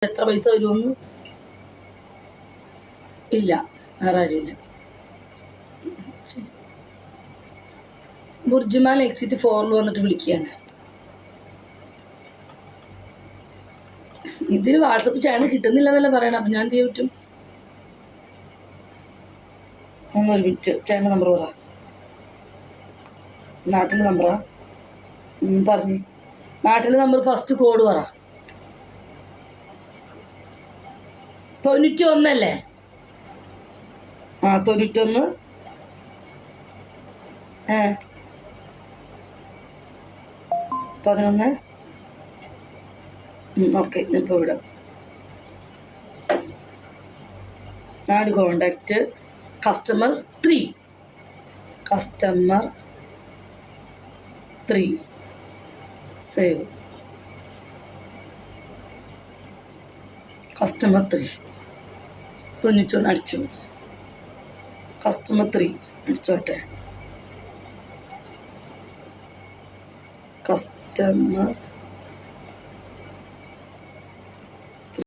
എത്ര പൈസ വരുമെന്ന് ഇല്ല, വേറെ ആരുമില്ല. ശരി, ബുർജുമാൻ എക്സിറ്റ് 4 വന്നിട്ട് വിളിക്കുകയാണ്. ഇതിൽ വാട്സപ്പ് ചാനൽ കിട്ടുന്നില്ല എന്നല്ലേ പറയണം. അപ്പം ഞാൻ എന്ത് ചെയ്യാൻ പറ്റും? ഒരു മിനിറ്റ്, ചേട്ടൻ്റെ നമ്പർ പറ. നാട്ടിലെ നമ്പറാ പറഞ്ഞേ. നാട്ടിലെ നമ്പർ ഫസ്റ്റ് കോഡ് പറ. 91 അല്ലേ? 91 11. ഓക്കെ, ഞാൻ ഇപ്പോൾ വിടാം. Add contact customer 3 save. Customer 3 91 അടിച്ചു. കസ്റ്റമർ 3 അടിച്ചോട്ടെ. കസ്റ്റമർ